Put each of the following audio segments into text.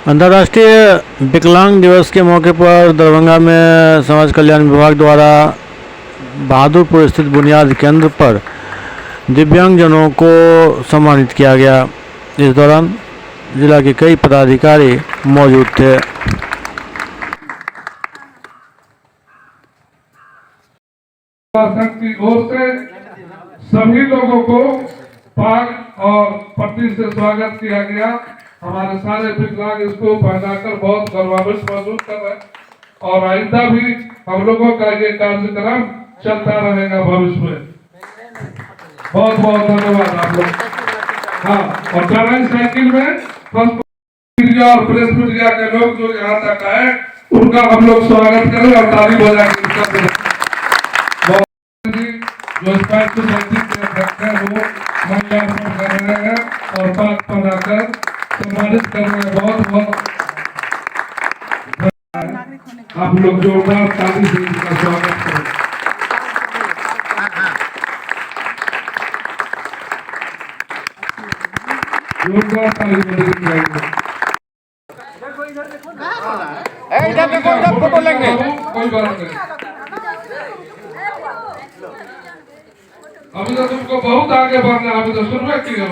अंतर्राष्ट्रीय विकलांग दिवस के मौके पर दरभंगा में समाज कल्याण विभाग द्वारा बहादुरपुर स्थित बुनियाद केंद्र पर दिव्यांगजनों को सम्मानित किया गया। इस दौरान जिला के कई पदाधिकारी मौजूद थे। की ओर से सभी लोगों को पाक और पट्टी से स्वागत किया गया। हमारे सारे विकलांग इसको पहनाकर बहुत गौरवान्वित महसूस कर रहे हैं और आइंदा भी हम लोगों का ये कार्यक्रम चलता रहेगा भविष्य में। बहुत बहुत धन्यवाद आप लोग। हाँ, और चैलेंज साइकिल में मीडिया और प्रेस मीडिया के लोग जो यहाँ तक आए उनका हम लोग स्वागत करें और ताली बजा के जो स्पष्ट संगीत के अध्यक्ष हैं वो माल्यार्पण कर रहे हैं और पाक बनाकर सम्मानित कर रहे हैं। बहुत बहुत आप लोग जोरदार ताली से इनका स्वागत करें। जोरदार ताली बजाएंगे। इधर देखो, इधर फोटो लेंगे। कोई बात नहीं, अभी तो तुमको बहुत आगे बढ़ना है, अभी तो शुरुआत की हो।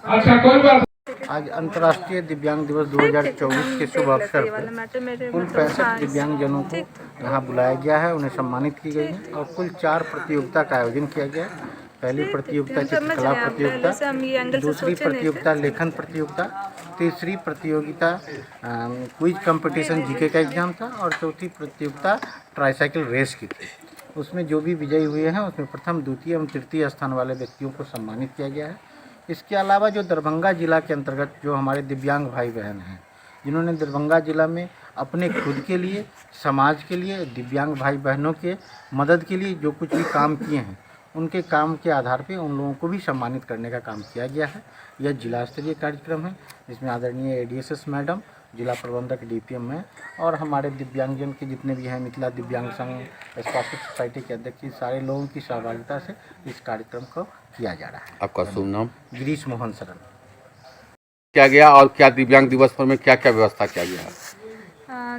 अच्छा, कोई बात। आज अंतर्राष्ट्रीय दिव्यांग दिवस 2024 के शुभ अवसर पर कुल 65 दिव्यांगजनों को यहाँ बुलाया गया है, उन्हें सम्मानित की गई है और कुल 4 प्रतियोगिता का आयोजन किया गया है। पहली प्रतियोगिता चित्रकला प्रतियोगिता, दूसरी प्रतियोगिता लेखन प्रतियोगिता, तीसरी प्रतियोगिता क्विज कंपटीशन जीके का एग्जाम था और चौथी प्रतियोगिता ट्राईसाइकिल रेस की थी। उसमें जो भी विजयी हुए हैं उसमें प्रथम, द्वितीय एवं तृतीय स्थान वाले व्यक्तियों को सम्मानित किया गया है। इसके अलावा जो दरभंगा जिला के अंतर्गत जो हमारे दिव्यांग भाई बहन हैं जिन्होंने दरभंगा जिला में अपने खुद के लिए, समाज के लिए, दिव्यांग भाई बहनों के मदद के लिए जो कुछ भी काम किए हैं उनके काम के आधार पे उन लोगों को भी सम्मानित करने का काम किया गया है। यह जिला स्तरीय कार्यक्रम है जिसमें आदरणीय एडीएसएस मैडम, जिला प्रबंधक डीपीएम है और हमारे दिव्यांगजन के जितने भी हैं, मिथिला दिव्यांग संघ, स्पास्टिक सोसाइटी के अध्यक्ष, सारे लोगों की सहभागिता से इस कार्यक्रम को किया जा रहा है। आपका शुभ नाम? गिरीश मोहन सरन। क्या गया और क्या दिव्यांग दिवस पर में क्या क्या व्यवस्था किया गया है?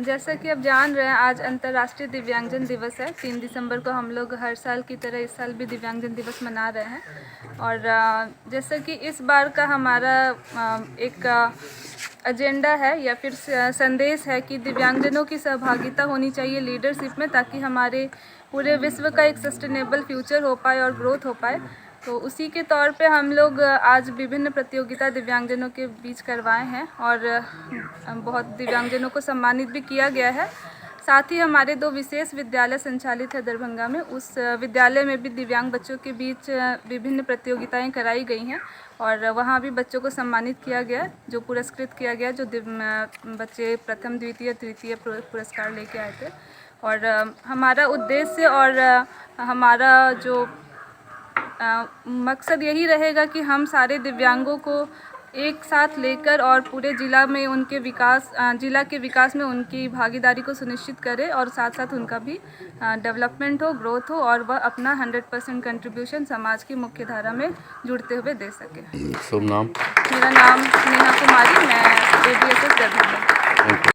जैसा कि आप जान रहे हैं, आज अंतर्राष्ट्रीय दिव्यांगजन दिवस है। 3 दिसंबर को हम लोग हर साल की तरह इस साल भी दिव्यांगजन दिवस मना रहे हैं और जैसा कि इस बार का हमारा एक एजेंडा है या फिर संदेश है कि दिव्यांगजनों की सहभागिता होनी चाहिए लीडरशिप में, ताकि हमारे पूरे विश्व का एक सस्टेनेबल फ्यूचर हो पाए और ग्रोथ हो पाए। तो उसी के तौर पे हम लोग आज विभिन्न प्रतियोगिता दिव्यांगजनों के बीच करवाए हैं और बहुत दिव्यांगजनों को सम्मानित भी किया गया है। साथ ही हमारे 2 विशेष विद्यालय संचालित है दरभंगा में, उस विद्यालय में भी दिव्यांग बच्चों के बीच विभिन्न प्रतियोगिताएं कराई गई हैं और वहाँ भी बच्चों को सम्मानित किया गया, जो पुरस्कृत किया गया, जो बच्चे प्रथम, द्वितीय, तृतीय पुरस्कार लेके आए थे। और हमारा उद्देश्य और हमारा जो मकसद यही रहेगा कि हम सारे दिव्यांगों को एक साथ लेकर और पूरे जिला में उनके विकास, जिला के विकास में उनकी भागीदारी को सुनिश्चित करें और साथ साथ उनका भी डेवलपमेंट हो, ग्रोथ हो और वह अपना 100% कंट्रीब्यूशन समाज की मुख्य धारा में जुड़ते हुए दे सके। शुभ नाम? मेरा नाम नेहा कुमारी, मैं एडीएसएस दरभंगा।